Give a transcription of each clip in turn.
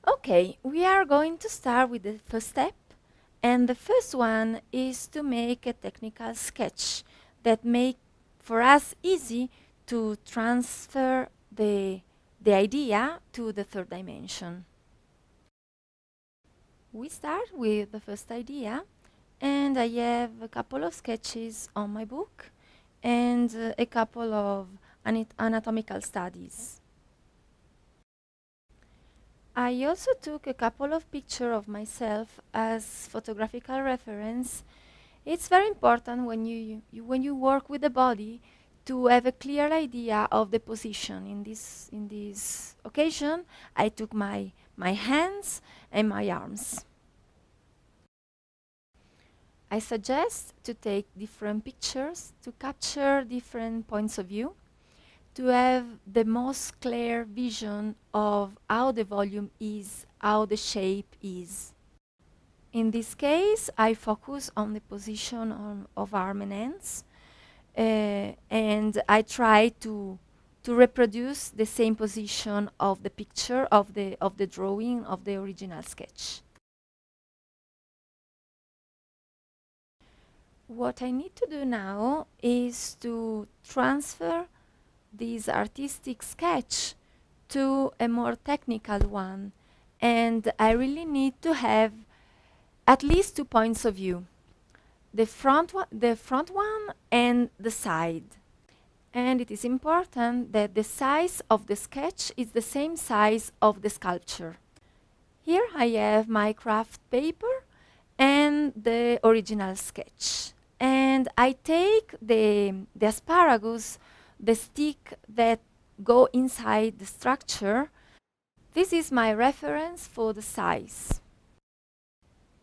Okay, we are going to start with the first step, and the first one is to make a technical sketch that make for us easy to transfer the idea to the third dimension. We start with the first idea, and I have a couple of sketches on my book and a couple of anatomical studies. I also took a couple of pictures of myself as photographical reference. It's very important when you work with the body to have a clear idea of the position. In this occasion, I took my hands and my arms. I suggest to take different pictures to capture different points of view, to have the most clear vision of how the volume is, how the shape is. In this case, I focus on the position of arm and hands, and I try to reproduce the same position of the picture of the drawing of the original sketch. What I need to do now is to transfer this artistic sketch to a more technical one, and I really need to have at least 2 points of view, the front one and the side. And it is important that the size of the sketch is the same size of the sculpture. Here I have my craft paper and the original sketch. And I take the asparagus, the stick that go inside the structure. This is my reference for the size.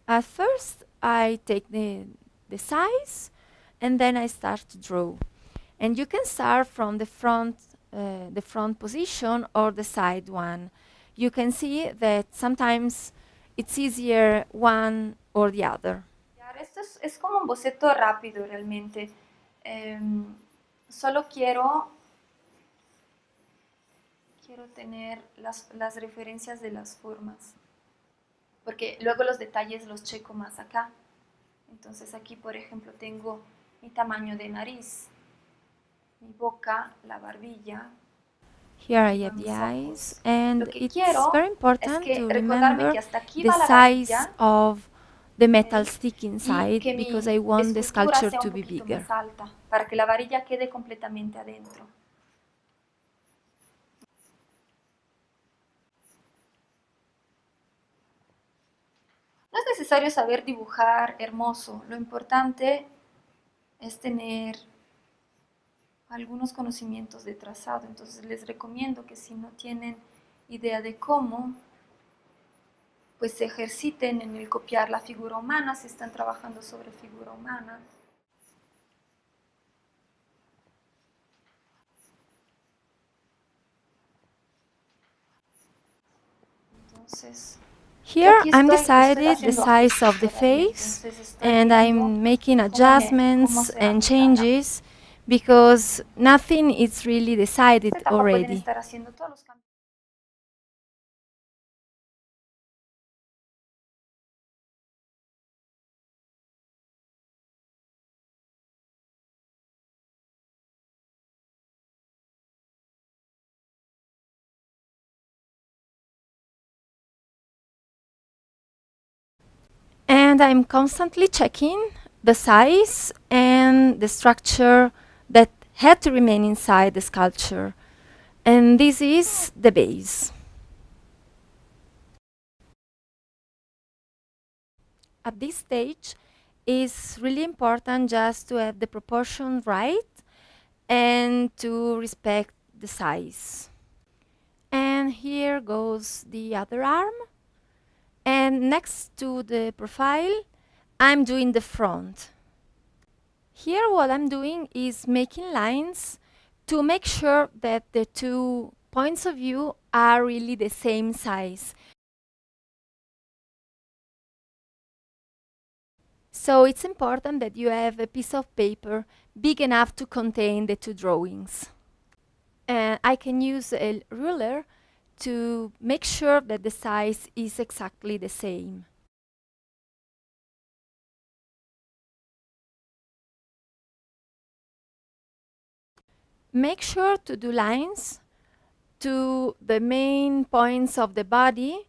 At first, I take the size and then I start to draw. And you can start from the front position or the side one. You can see that sometimes it's easier one or the other. Esto es como un boceto rápido realmente. Solo quiero tener las referencias de las formas, porque luego los detalles los checo más acá. Entonces aquí, por ejemplo, tengo mi tamaño de nariz, mi boca, la barbilla. Here I have the eyes, and it's very important to remember the size of the metal stick inside because I want the sculpture to be bigger. Más alta, para que la varilla quede completamente adentro. No es necesario saber dibujar hermoso, lo importante es tener algunos conocimientos de trazado. Entonces les recomiendo que si no tienen idea de cómo, pues se ejerciten en el copiar la figura humana si están trabajando sobre figura humana. Entonces, here I'm decided the size of the face, and I'm making adjustments and changes because nothing is really decided already. And I'm constantly checking the size and the structure that had to remain inside the sculpture. And this is the base. At this stage, it's really important just to have the proportion right and to respect the size. And here goes the other arm. And next to the profile, I'm doing the front. Here what I'm doing is making lines to make sure that the 2 points of view are really the same size. So it's important that you have a piece of paper big enough to contain the 2 drawings. And I can use a ruler to make sure that the size is exactly the same. Make sure to do lines to the main points of the body,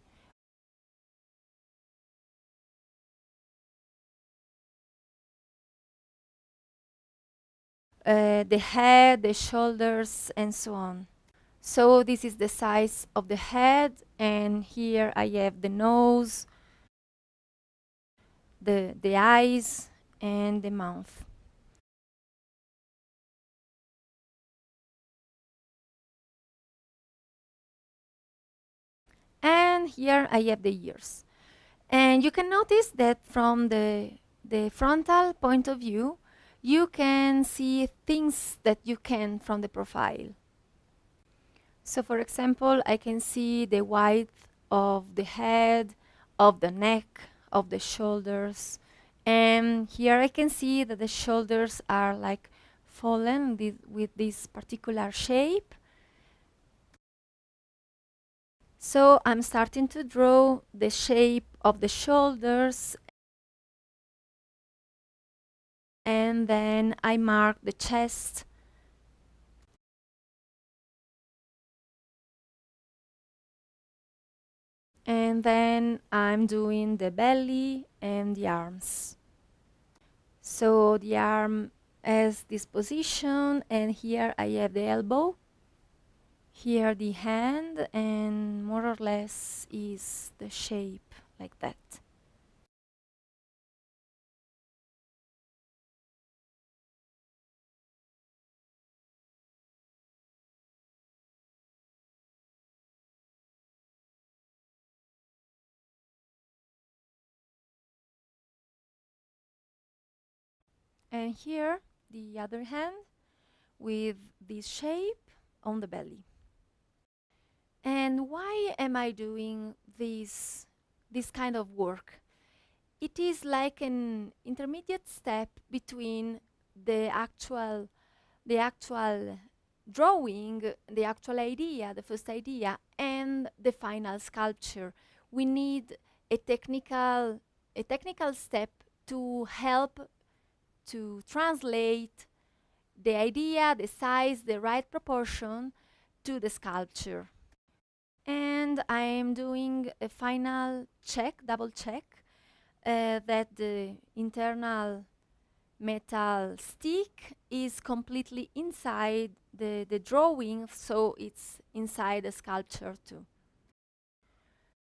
the head, the shoulders, and so on. So this is the size of the head, and here I have the nose, the eyes, and the mouth. And here I have the ears. And you can notice that from the frontal point of view, you can see things that you can from the profile. So for example, I can see the width of the head, of the neck, of the shoulders. And here I can see that the shoulders are like fallen with this particular shape. So I'm starting to draw the shape of the shoulders, and then I mark the chest, and then I'm doing the belly and the arms. So the arm has this position, and here I have the elbow, here the hand, and more or less is the shape like that. And here the other hand with this shape on the belly. And why am I doing this kind of work? It is like an intermediate step between the actual the actual drawing, the actual idea, the first idea, and the final sculpture. We need a technical step to help to translate the idea, the size, the right proportion to the sculpture. And I'm doing a final check, double check, that the internal metal stick is completely inside the drawing, so it's inside the sculpture too.